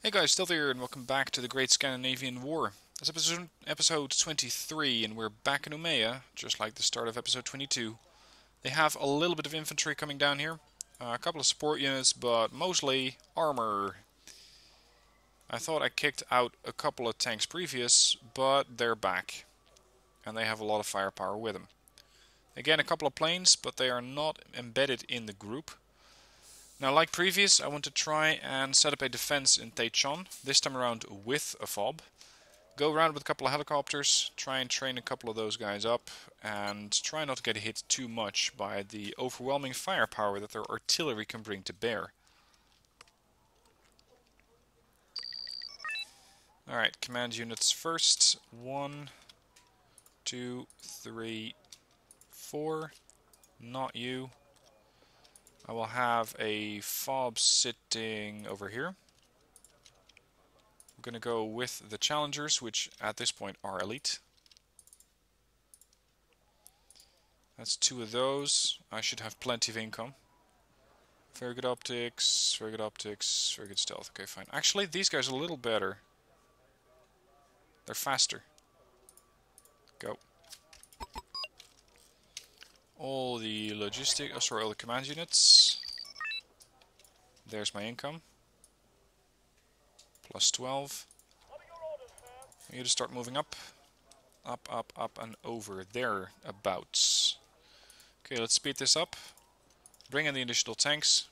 Hey guys, still here, and welcome back to the Great Scandinavian War. It's episode 23, and we're back in Umeå, just like the start of episode 22. They have a little bit of infantry coming down here, a couple of support units, but mostly armor. I thought I kicked out a couple of tanks previous, but they're back, and they have a lot of firepower with them. Again, a couple of planes, but they are not embedded in the group. Now, like previous, I want to try and set up a defense in Taechon, this time around with a FOB. Go around with a couple of helicopters, try and train a couple of those guys up, and try not to get hit too much by the overwhelming firepower that their artillery can bring to bear. Alright, command units first. 1, 2, 3, 4. Not you. I will have a FOB sitting over here. I'm going to go with the challengers, which at this point are elite. That's 2 of those. I should have plenty of income. Very good optics, very good optics, very good stealth. Okay, fine. Actually, these guys are a little better. They're faster. Go. All the all the command units. There's my income. Plus 12. I need to start moving up. Up, up, up, and over there abouts. Okay, let's speed this up. Bring in the additional tanks.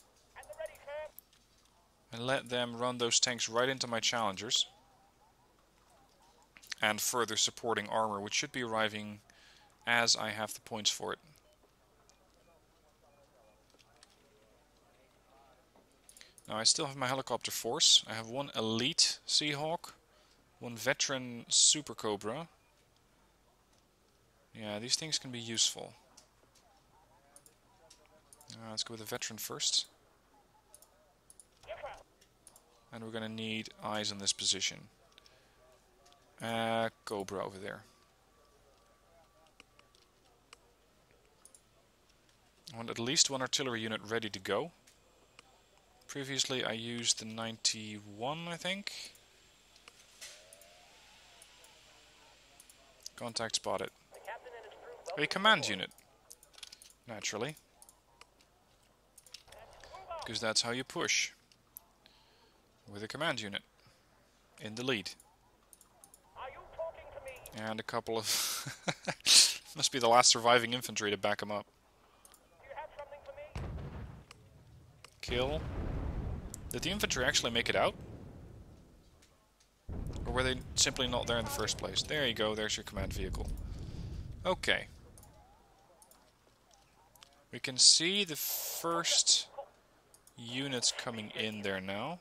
And let them run those tanks right into my challengers. And further supporting armor, which should be arriving as I have the points for it. Now I still have my helicopter force. I have 1 elite Seahawk, 1 veteran Super Cobra. Yeah, these things can be useful. Let's go with the veteran first. And we're going to need eyes on this position. Cobra over there. I want at least 1 artillery unit ready to go. Previously I used the 91, I think. Contact spotted. A command unit. Naturally. Because that's how you push. With a command unit. In the lead. And a couple of... must be the last surviving infantry to back them up. Kill. Did the infantry actually make it out? Or were they simply not there in the first place? There you go, there's your command vehicle. Okay. We can see the first units coming in there now.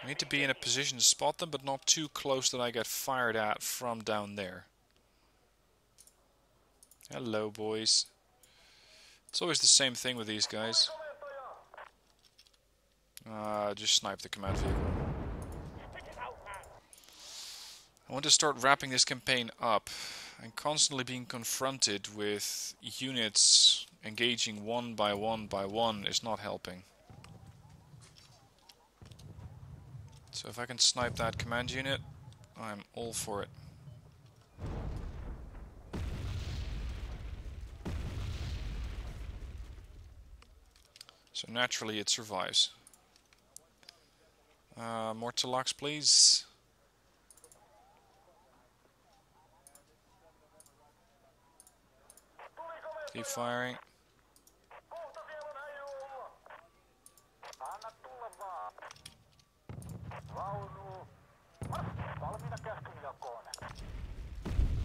I need to be in a position to spot them, but not too close that I get fired at from down there. Hello, boys. It's always the same thing with these guys. Just snipe the command vehicle. I want to start wrapping this campaign up, and constantly being confronted with units engaging one by one is not helping. So if I can snipe that command unit, I'm all for it. So naturally it survives. More Talox, please. Keep firing.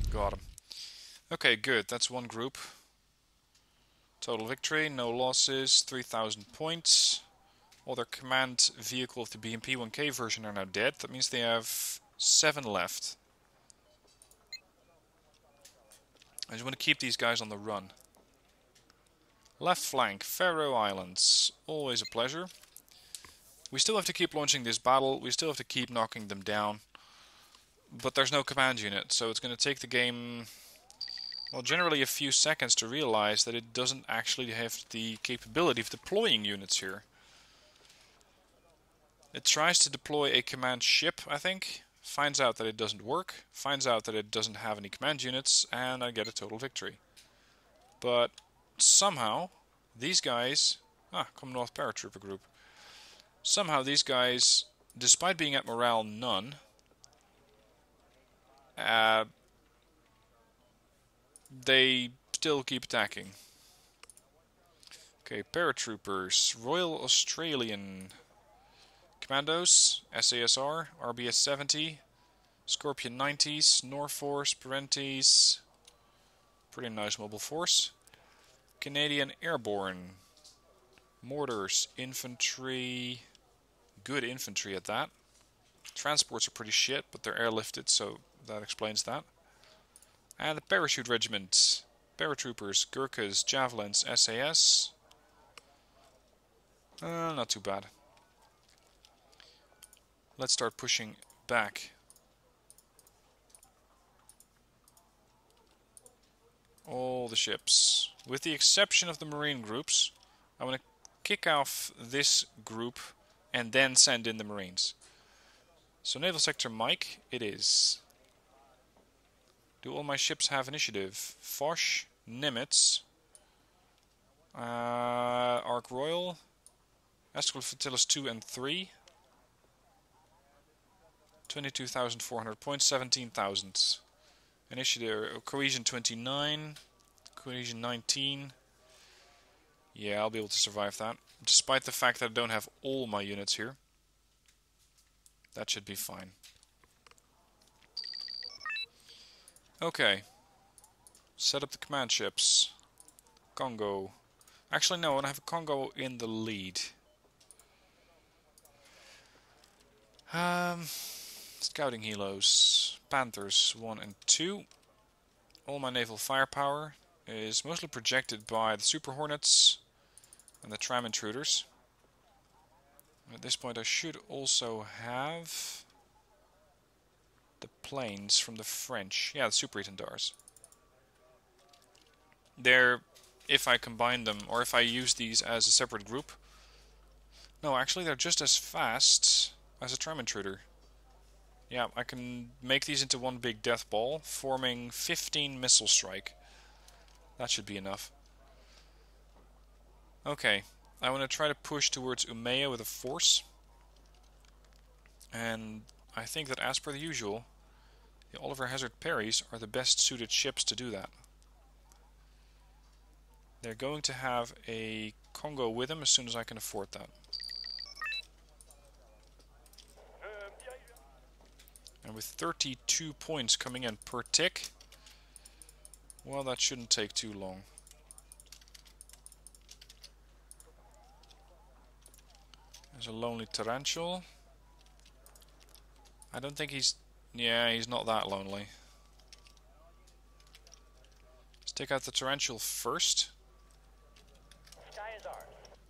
Got him. Okay, good. That's 1 group. Total victory, no losses, 3,000 points. All their command vehicle of the BMP-1K version are now dead. That means they have 7 left. I just want to keep these guys on the run. Left flank, Faroe Islands. Always a pleasure. We still have to keep launching this battle. We still have to keep knocking them down. But there's no command unit, so it's going to take the game well, generally a few seconds to realize that it doesn't actually have the capability of deploying units here. It tries to deploy a command ship, I think, finds out that it doesn't work, finds out that it doesn't have any command units, and I get a total victory. But somehow, these guys... Commonwealth Paratrooper Group. Somehow these guys, despite being at morale none, they still keep attacking. Okay, paratroopers, Royal Australian Commandos, SASR, RBS 70, Scorpion 90s, Norforce, Parentes, pretty nice mobile force. Canadian Airborne, mortars, infantry, good infantry at that. Transports are pretty shit, but they're airlifted, so that explains that. And the Parachute Regiment, paratroopers, Gurkhas, Javelins, SAS. Not too bad. Let's start pushing back. All the ships. With the exception of the Marine groups, I want to kick off this group and then send in the Marines. So Naval Sector Mike, it is. Do all my ships have initiative? Foch, Nimitz, Ark Royal, Escort Flotillas 2 and 3. 22,400 points, 17,000. Initiative, Cohesion 29, Cohesion 19. Yeah, I'll be able to survive that. Despite the fact that I don't have all my units here. That should be fine. Okay. Set up the command ships. Congo. Actually, no, I want to have a Congo in the lead. Scouting helos. Panthers 1 and 2. All my naval firepower is mostly projected by the Super Hornets and the tram intruders. At this point I should also have the planes from the French. Yeah, the Super Étendards. They're, if I combine them, or if I use these as a separate group. No, actually they're just as fast as a tram intruder. Yeah, I can make these into one big death ball, forming 15 missile strike. That should be enough. Okay, I want to try to push towards Umeå with a force. And I think that, as per the usual, the Oliver Hazard Perrys are the best suited ships to do that. They're going to have a Congo with them as soon as I can afford that. And with 32 points coming in per tick, well, that shouldn't take too long. There's a lonely tarantula. I don't think he's... Yeah, he's not that lonely. Let's take out the tarantula first.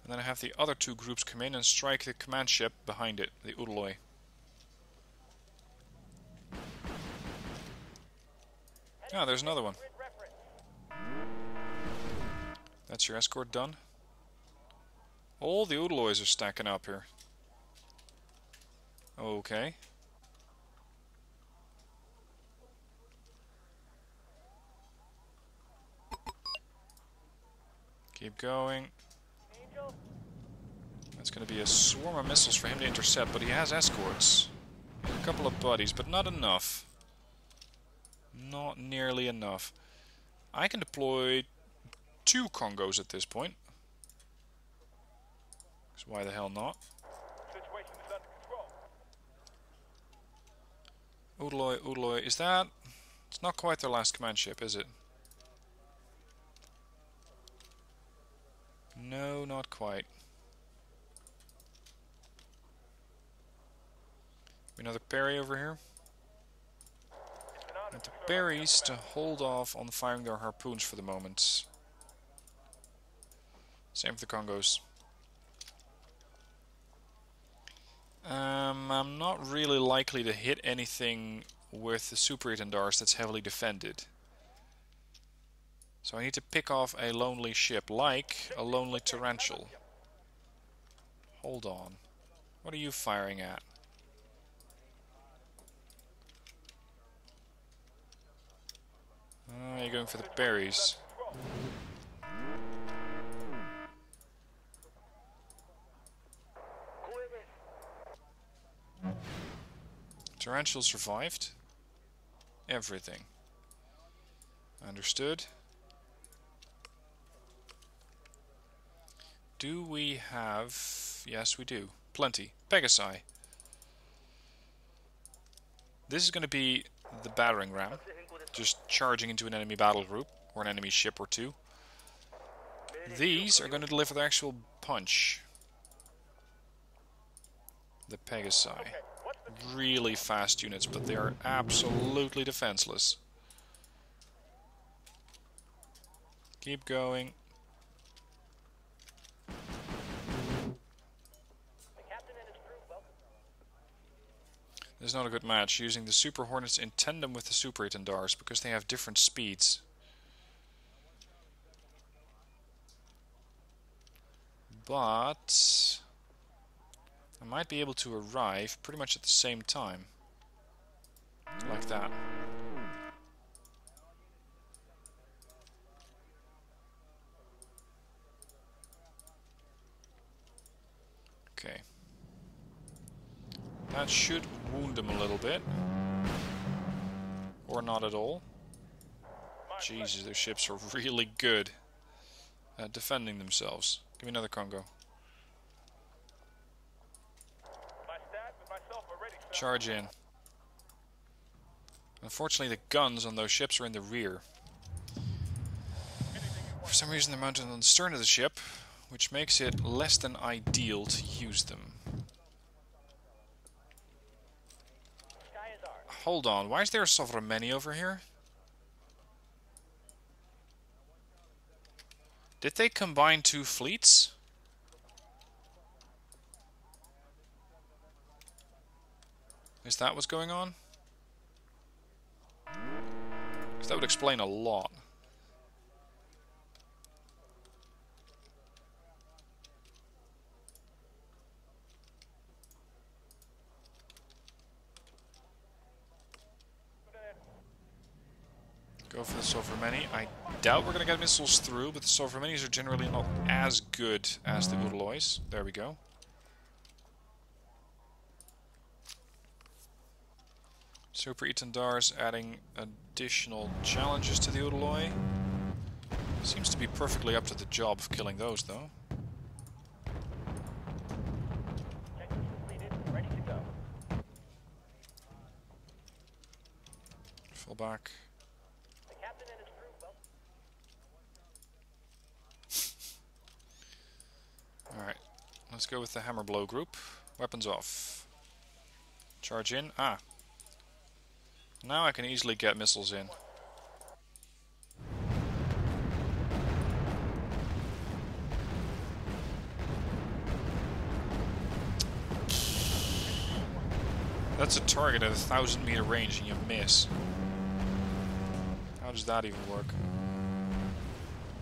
And then I have the other two groups come in and strike the command ship behind it, the Udaloy. Ah, there's another one. That's your escort done. All the Udaloys are stacking up here. Okay. Keep going. That's going to be a swarm of missiles for him to intercept, but he has escorts. A couple of buddies, but not enough. Not nearly enough. I can deploy 2 Congos at this point. So why the hell not? Udaloy, Udaloy, is that... It's not quite their last command ship, is it? No, not quite. Another Perry over here. And the Perrys to hold off on firing their harpoons for the moment. Same for the Congos. I'm not really likely to hit anything with the Super Étendards that's heavily defended. So I need to pick off a lonely ship, like a lonely torrential. Hold on. What are you firing at? Oh, you're going for the berries. Torrential survived. Everything. Understood. Do we have... Yes, we do. Plenty. Pegasi. This is going to be the battering ram. Just charging into an enemy battle group. Or an enemy ship or two. These are going to deliver the actual punch. The Pegasi. Really fast units, but they are absolutely defenseless. Keep going. This is not a good match, using the Super Hornets in tandem with the Super Itandars, because they have different speeds. But I might be able to arrive pretty much at the same time. Like that. Okay. That should wound them a little bit. Or not at all. Jesus, their ships are really good at defending themselves. Give me another Congo. Charge in. Unfortunately, the guns on those ships are in the rear. For some reason, they're mounted on the stern of the ship, which makes it less than ideal to use them. Hold on, why is there a Sovremeni over here? Did they combine two fleets? Is that what's going on? Because that would explain a lot. Go for the Sovremeni. I doubt we're going to get missiles through, but the Sovremenis are generally not as good as the Udalois. There we go. Super Itandars adding additional challenges to the Udaloi. Seems to be perfectly up to the job of killing those, though. Fall back. Alright, let's go with the hammer blow group. Weapons off. Charge in. Ah. Now I can easily get missiles in. That's a target at 1,000 meter range and you miss. How does that even work?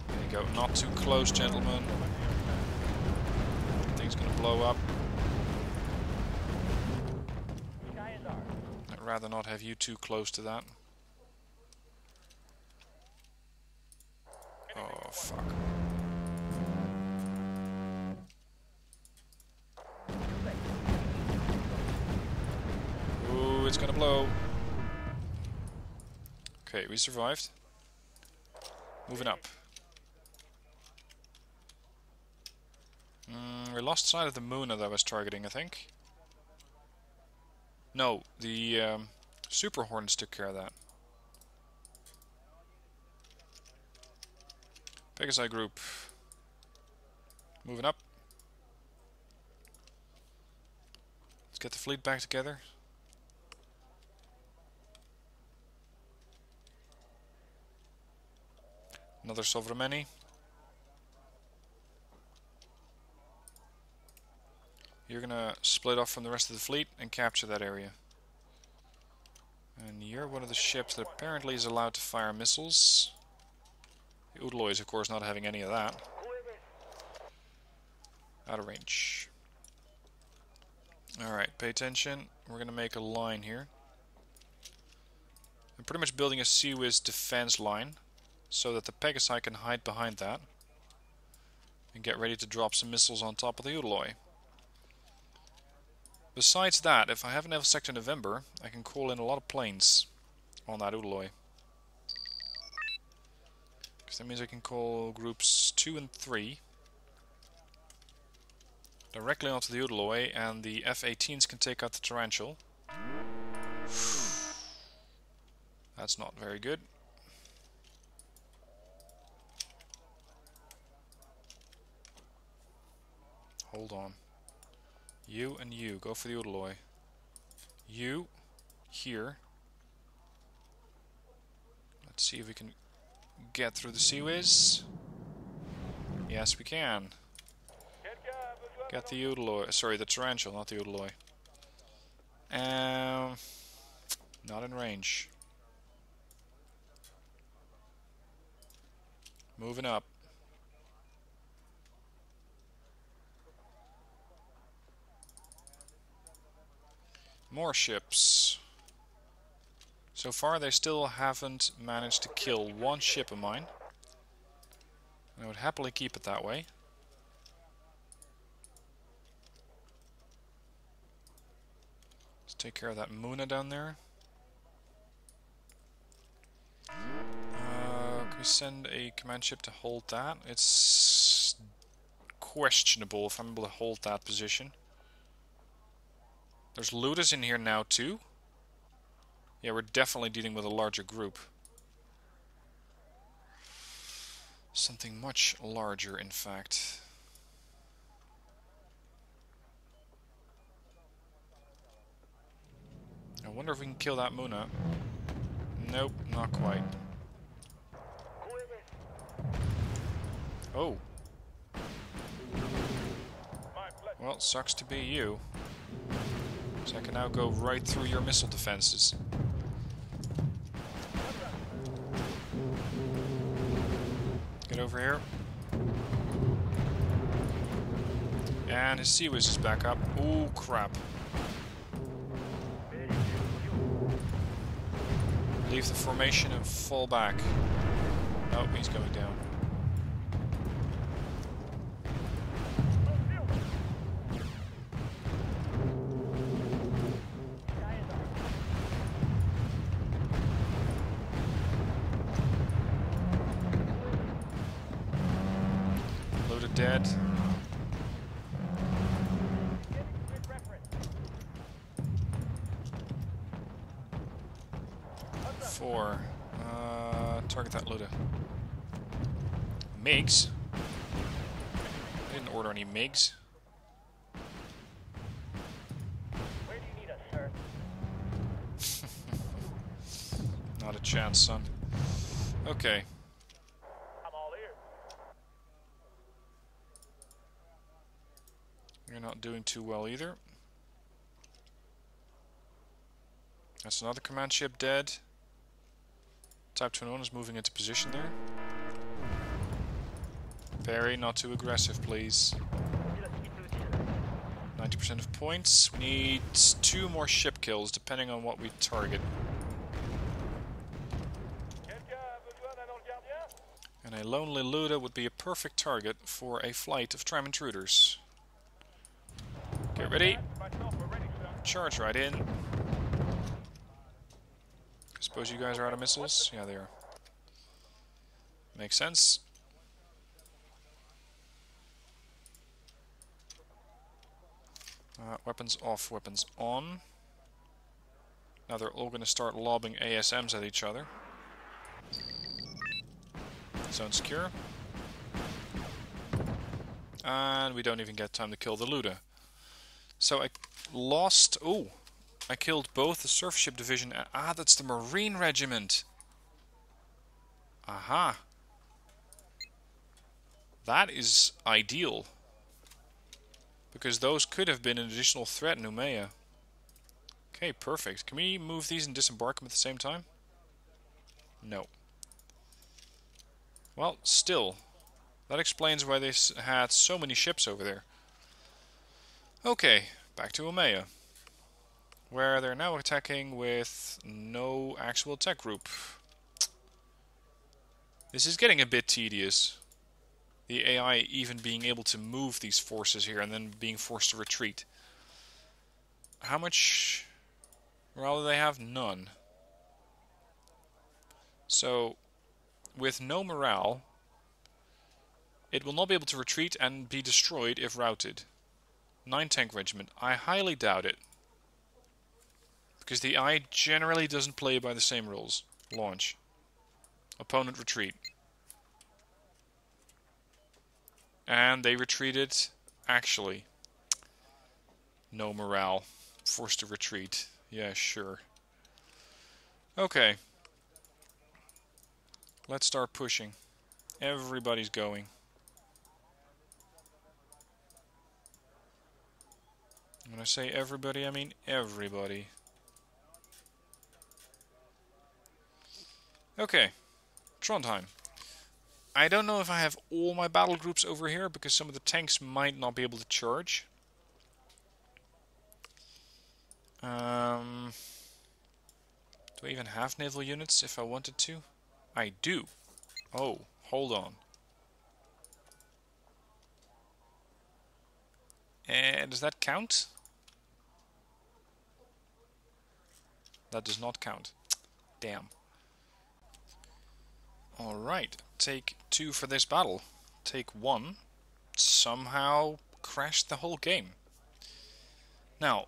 There you go. Not too close, gentlemen. Thing's gonna blow up. I'd rather not have you too close to that. Oh, fuck. Ooh, it's gonna blow. Okay, we survived. Moving up. We lost sight of the moon that I was targeting, I think. No, the Super Hornets took care of that. Pegasi group. Moving up. Let's get the fleet back together. Another Sovremeni. You're gonna split off from the rest of the fleet and capture that area. And you're one of the ships that apparently is allowed to fire missiles. The Udaloy is of course not having any of that. Out of range. Alright, pay attention. We're going to make a line here. I'm pretty much building a Sea-Wiz defense line so that the Pegasi can hide behind that and get ready to drop some missiles on top of the Udaloy. Besides that, if I have a naval sector in November, I can call in a lot of planes on that Udaloy. Because that means I can call groups 2 and 3 directly onto the Udaloy, and the F-18s can take out the Tarantula. That's not very good. Hold on. You and you, go for the Udaloy. You, here. Let's see if we can get through the Sea-Wiz. Yes, we can. Get the Udaloy, sorry, the Tarantula, not the Udaloy. Not in range. Moving up. More ships. So far they still haven't managed to kill one ship of mine. I would happily keep it that way. Let's take care of that Muna down there. Can we send a command ship to hold that? It's questionable if I'm able to hold that position. There's looters in here now too. Yeah, we're definitely dealing with a larger group. Something much larger, in fact. I wonder if we can kill that Muna. Nope, not quite. Oh. Well, sucks to be you. So I can now go right through your missile defenses. Get over here. And his Sea-Wiz is back up. Oh crap. Leave the formation and fall back. Oh, he's going down. Loaded dead. Four. Target that loader. MiGs? I didn't order any MiGs. Where do you need us, sir? Not a chance, son. Okay. I'm all ears. You're not doing too well either. That's another command ship dead. Type 21 is moving into position there. Very not too aggressive, please. 90% of points. We need 2 more ship kills, depending on what we target. And a lonely Luda would be a perfect target for a flight of tram intruders. Get ready. Charge right in. Suppose you guys are out of missiles? Yeah, they are. Makes sense. Weapons off, weapons on. Now they're all going to start lobbing ASMs at each other. Zone secure. And we don't even get time to kill the Luda. So I lost... Oh! I killed both the surface ship division... Ah, that's the Marine Regiment! Aha! That is ideal. Because those could have been an additional threat in umeå. Okay, perfect. Can we move these and disembark them at the same time? No. Well, still, that explains why they had so many ships over there. Okay, back to umeå, where they're now attacking with no actual tech group. This is getting a bit tedious. The AI even being able to move these forces here and then being forced to retreat. How much morale do they have? None. So, with no morale, it will not be able to retreat and be destroyed if routed. 9 tank regiment. I highly doubt it. Because the AI generally doesn't play by the same rules. Launch. Opponent retreat. And they retreated. Actually. No morale. Forced to retreat. Yeah, sure. Okay. Let's start pushing. Everybody's going. When I say everybody, I mean everybody. Okay. Trondheim. I don't know if I have all my battle groups over here, because some of the tanks might not be able to charge. Do I even have naval units if I wanted to? I do. Oh, hold on. Does that count? That does not count. Damn. Alright, take 2 for this battle. Take 1. Somehow crashed the whole game. Now,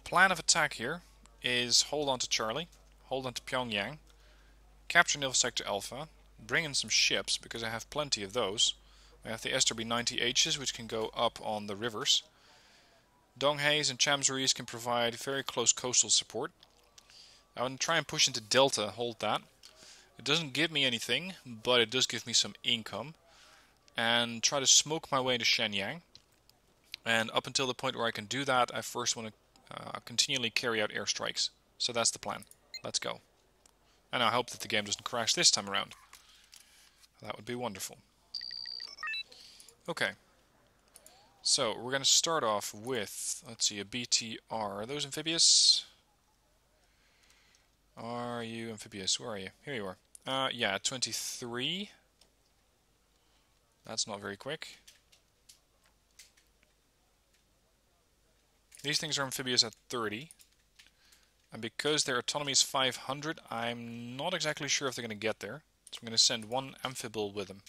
plan of attack here is hold on to Charlie, hold on to Pyongyang, capture Naval Sector Alpha, bring in some ships, because I have plenty of those. I have the SW-90Hs, which can go up on the rivers. Donghaes and Chamseries can provide very close coastal support. I want to try and push into Delta, hold that. It doesn't give me anything, but it does give me some income. And try to smoke my way into Shenyang. And up until the point where I can do that, I first want to continually carry out airstrikes. So that's the plan. Let's go. And I hope that the game doesn't crash this time around. That would be wonderful. Okay. So, we're going to start off with, let's see, a BTR. Are those amphibious? Are you amphibious? Where are you? Here you are. Yeah, 23. That's not very quick. These things are amphibious at 30. And because their autonomy is 500, I'm not exactly sure if they're going to get there. So I'm going to send 1 amphibial with them.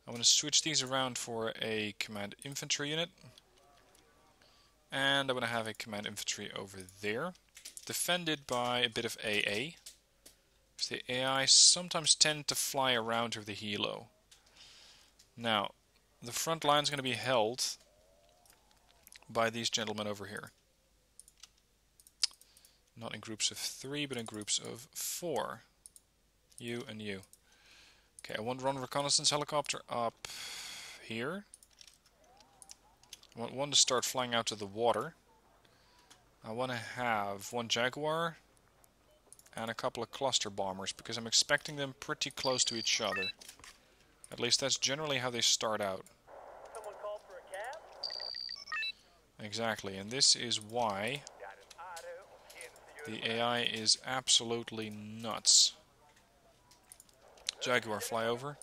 I'm going to switch these around for a command infantry unit. And I'm going to have a command infantry over there. Defended by a bit of AA. Because the AI sometimes tend to fly around with the helo. Now, the front line is going to be held by these gentlemen over here. Not in groups of 3, but in groups of 4. You and you. Okay, I want to run a reconnaissance helicopter up here. I want 1 to start flying out to the water. I want to have 1 Jaguar and a couple of cluster bombers, because I'm expecting them pretty close to each other. At least that's generally how they start out. Someone called for a cab? Exactly, and this is why the AI is absolutely nuts. Jaguar, fly over.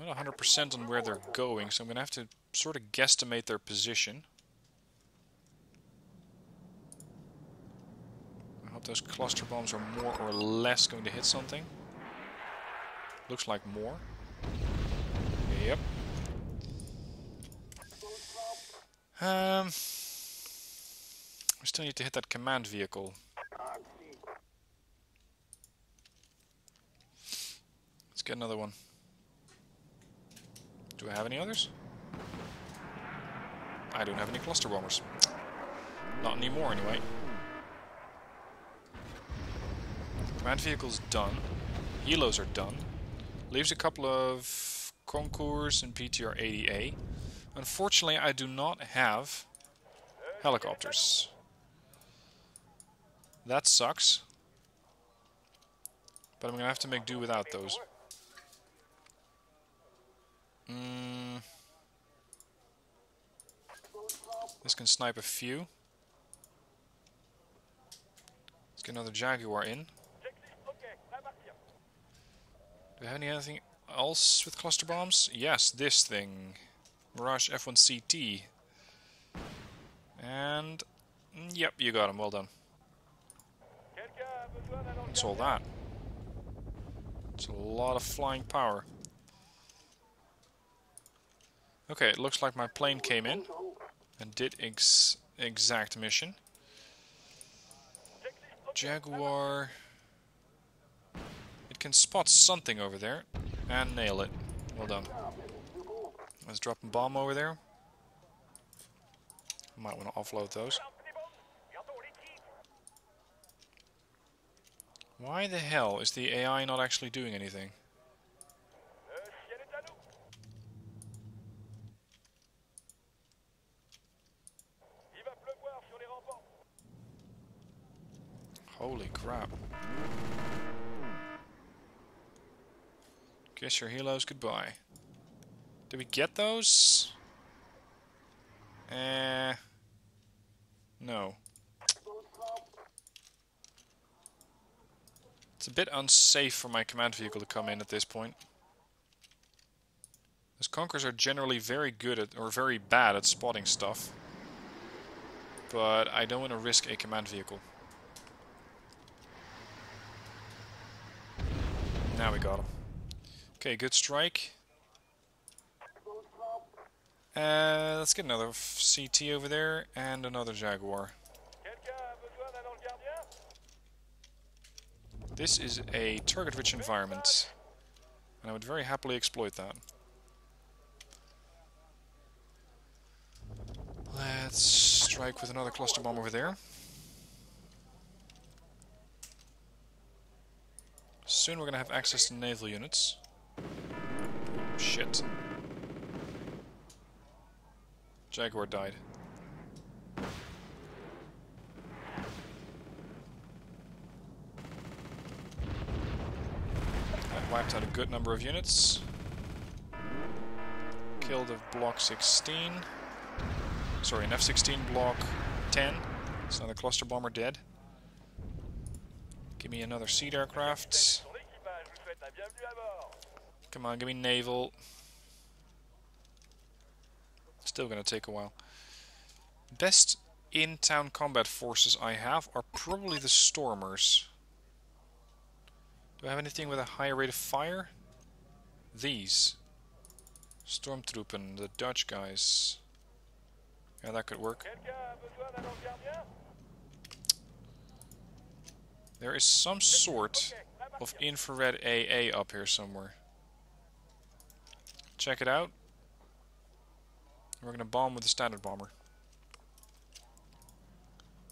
I'm not 100% on where they're going, so I'm going to have to sort of guesstimate their position. I hope those cluster bombs are more or less going to hit something. Looks like more. Yep. We still need to hit that command vehicle. Let's get another one. Do I have any others? I don't have any cluster bombers. Not anymore, anyway. Command vehicle's done. Helos are done. Leaves a couple of Concours and PTR-80A. Unfortunately, I do not have helicopters. That sucks. But I'm gonna have to make do without those. This can snipe a few. Let's get another Jaguar in. Do we have anything else with cluster bombs? Yes, this thing. Mirage F1CT. And... yep, you got him. Well done. What's all that? It's a lot of flying power. Okay, it looks like my plane came in and did exact mission. Jaguar... it can spot something over there and nail it. Well done. Let's drop a bomb over there. Might want to offload those. Why the hell is the AI not actually doing anything? Holy crap. Guess your helos goodbye. Did we get those? No. It's a bit unsafe for my command vehicle to come in at this point. Those Conkers are generally very good at, or very bad at spotting stuff. But I don't want to risk a command vehicle. Now we got him. Okay, good strike. Let's get another CT over there and another Jaguar. This is a target-rich environment, and I would very happily exploit that. Let's strike with another cluster bomb over there. Soon we're gonna have access to naval units. Shit. Jaguar died. That wiped out a good number of units. Killed a block 16. Sorry, an F-16 block 10. It's another cluster bomber dead. Give me another seed aircraft. Come on, give me naval. Still gonna take a while. Best in-town combat forces I have are probably the Stormers. Do I have anything with a higher rate of fire? These. Stormtroopen, the Dutch guys. Yeah, that could work. There is some sort of infrared AA up here somewhere. Check it out. We're gonna bomb with the standard bomber.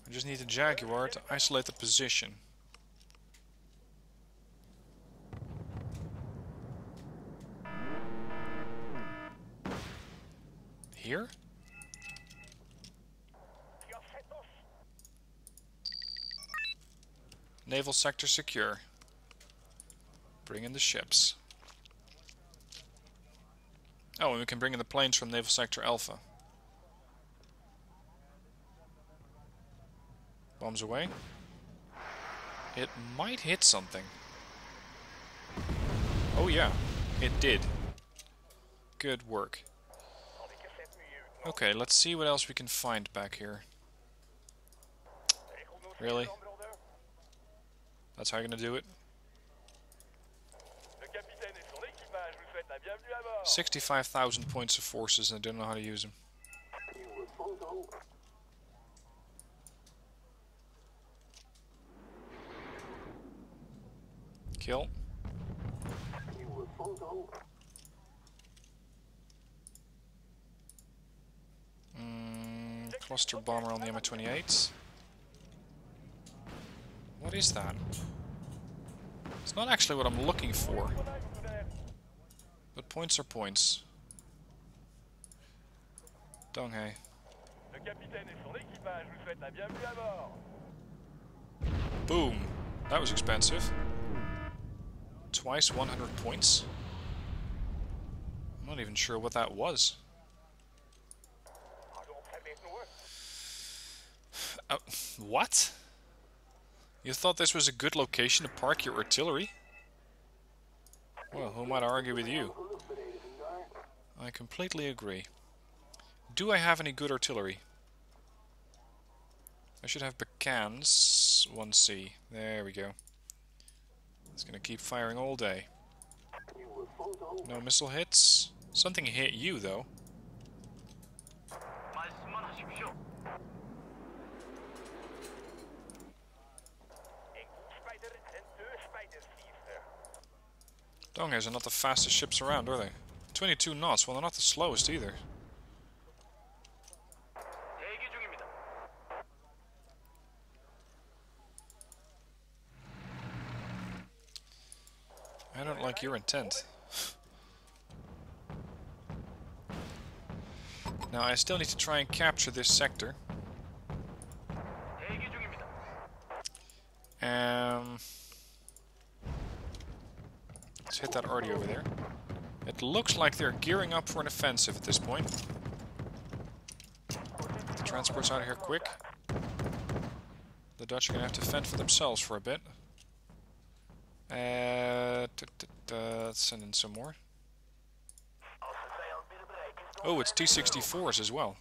I just need the Jaguar to isolate the position. Here? Naval sector secure. Bring in the ships. Oh, and we can bring in the planes from Naval Sector Alpha. Bombs away. It might hit something. Oh yeah, it did. Good work. Okay, let's see what else we can find back here. Really? That's how you're gonna do it? 65,000 points of forces and I don't know how to use them. Kill. Cluster bomber on the MI-28. What is that? It's not actually what I'm looking for. But points are points. Donghae. Boom. That was expensive. Twice 100 points. I'm not even sure what that was. What? You thought this was a good location to park your artillery? Well, who might argue with you? I completely agree. Do I have any good artillery? I should have Bacans 1C. There we go. It's gonna keep firing all day. No missile hits. Something hit you though. Dongers are not the fastest ships around, are they? 22 knots, well they're not the slowest either. I don't like your intent. Now I still need to try and capture this sector. Let's hit that arty over there. It looks like they're gearing up for an offensive at this point. The transport's out of here quick. The Dutch are going to have to fend for themselves for a bit. Let's send in some more. Oh, it's T-64s as well.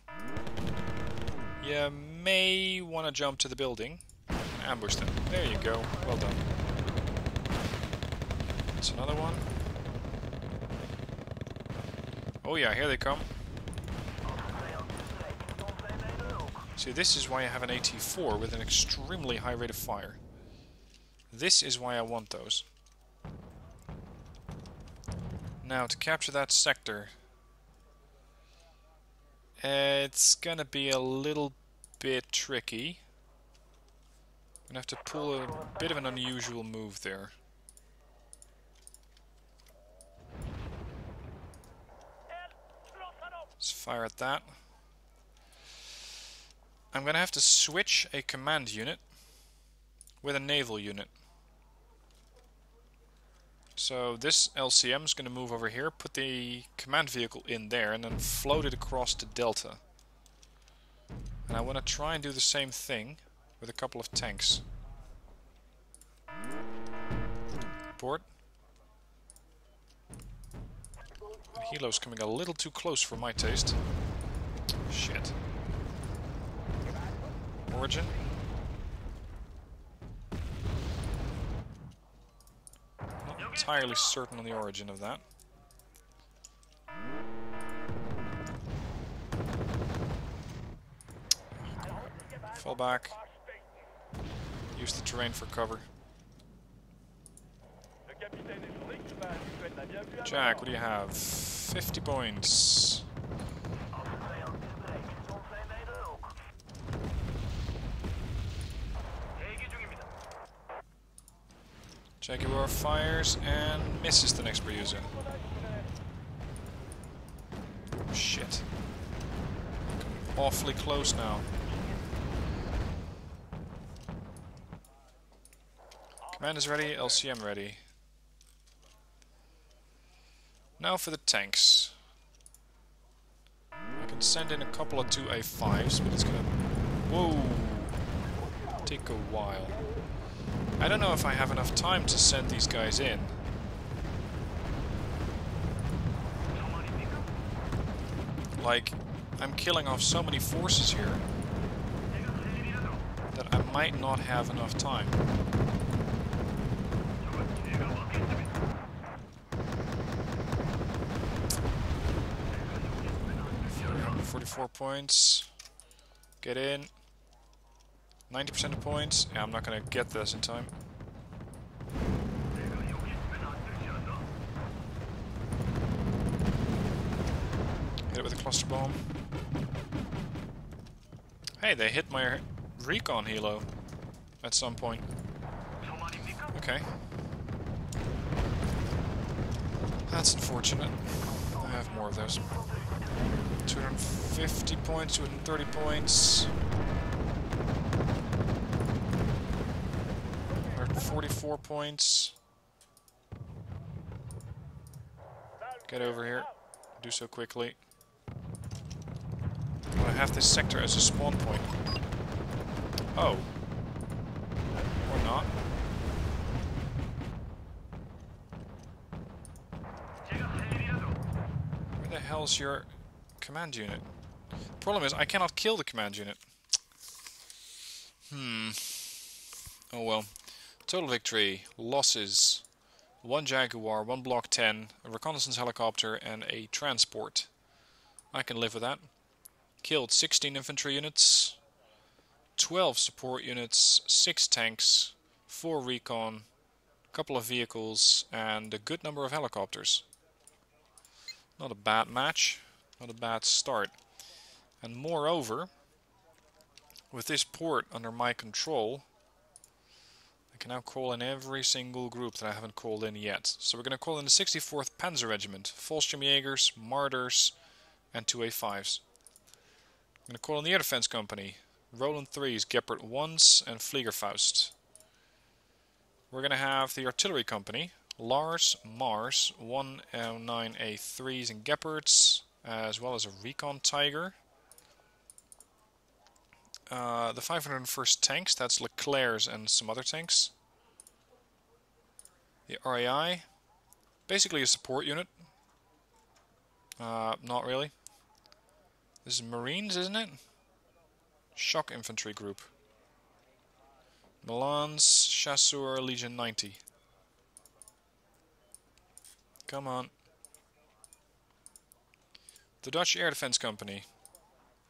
You may want to jump to the building and ambush them. There you go. Well done. That's another one. Oh yeah, here they come. See, this is why I have an AT-4 with an extremely high rate of fire. This is why I want those. Now, to capture that sector, it's gonna be a little bit tricky. I'm gonna have to pull a bit of an unusual move there. Let's fire at that. I'm gonna have to switch a command unit with a naval unit. So this LCM is going to move over here, put the command vehicle in there, and then float it across to Delta. And I want to try and do the same thing with a couple of tanks. Port. The helo's coming a little too close for my taste. Shit. Origin. Entirely certain on the origin of that. Fall back. Use the terrain for cover. Jack, what do you have? 50 points. Jaguar fires and misses the next Bruiser. Shit. Awfully close now. Command is ready, LCM ready. Now for the tanks. I can send in a couple of 2A5s, but it's gonna... Whoa! Take a while. I don't know if I have enough time to send these guys in. Like, I'm killing off so many forces here that I might not have enough time. 44 points. Get in. 90% of points. Yeah, I'm not gonna get this in time. Hit it with a cluster bomb. Hey, they hit my recon helo at some point. Okay. That's unfortunate. I have more of those. 250 points, 230 points. 44 points. Get over here. Do so quickly. I have this sector as a spawn point. Oh. Or not. Where the hell's your command unit? Problem is, I cannot kill the command unit. Oh well. Total victory. Losses. 1 Jaguar, 1 Block 10, a reconnaissance helicopter, and a transport. I can live with that. Killed 16 infantry units, 12 support units, 6 tanks, 4 recon, a couple of vehicles, and a good number of helicopters. Not a bad match, not a bad start. And moreover, with this port under my control, I can now call in every single group that I haven't called in yet. So we're going to call in the 64th Panzer Regiment, Fallschirmjägers, Martyrs, and 2 A5s. I'm going to call in the Air Defense Company, Roland 3s, Gepard 1s, and Fliegerfaust. We're going to have the Artillery Company, Lars, Mars, 109 A3s and Gepards, as well as a Recon Tiger. The 501st Tanks, that's Leclerc's and some other tanks. The RAI, basically a support unit. Not really. This is Marines, isn't it? Shock Infantry Group. Milan's Chasseur Legion 90. Come on. The Dutch Air Defense Company.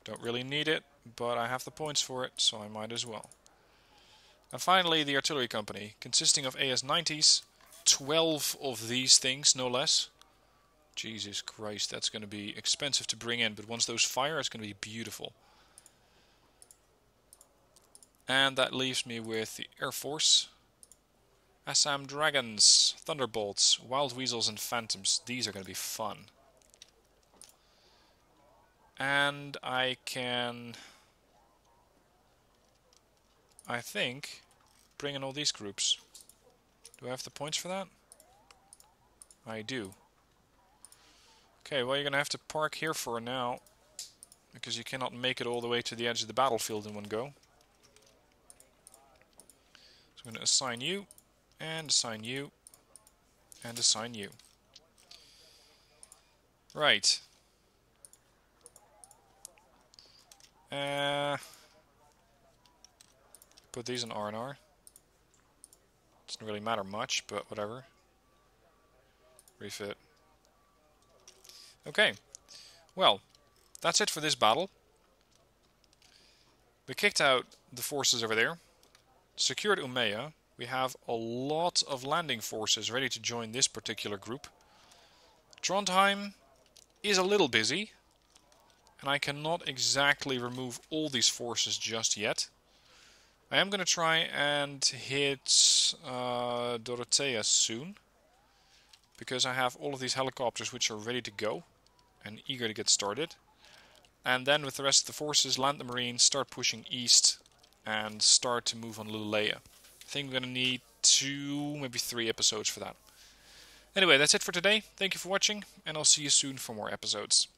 Don't really need it, but I have the points for it, so I might as well. And finally, the Artillery Company, consisting of AS-90s, 12 of these things, no less. Jesus Christ, that's going to be expensive to bring in, but once those fire, it's going to be beautiful. And that leaves me with the Air Force. Assam Dragons, Thunderbolts, Wild Weasels and Phantoms. These are going to be fun. And I can, I think, bring in all these groups. Do I have the points for that? I do. Okay, well you're going to have to park here for now, because you cannot make it all the way to the edge of the battlefield in one go. So I'm going to assign you, and assign you, and assign you. Right. Put these in R&R. Doesn't really matter much, but whatever. Refit. Okay. Well, that's it for this battle. We kicked out the forces over there. Secured Umeå. We have a lot of landing forces ready to join this particular group. Trondheim is a little busy. And I cannot exactly remove all these forces just yet. I am going to try and hit Dorothea soon. Because I have all of these helicopters which are ready to go. And eager to get started. And then with the rest of the forces, land the Marines, start pushing east. And start to move on Lulea. I think we're going to need 2, maybe 3 episodes for that. Anyway, that's it for today. Thank you for watching. And I'll see you soon for more episodes.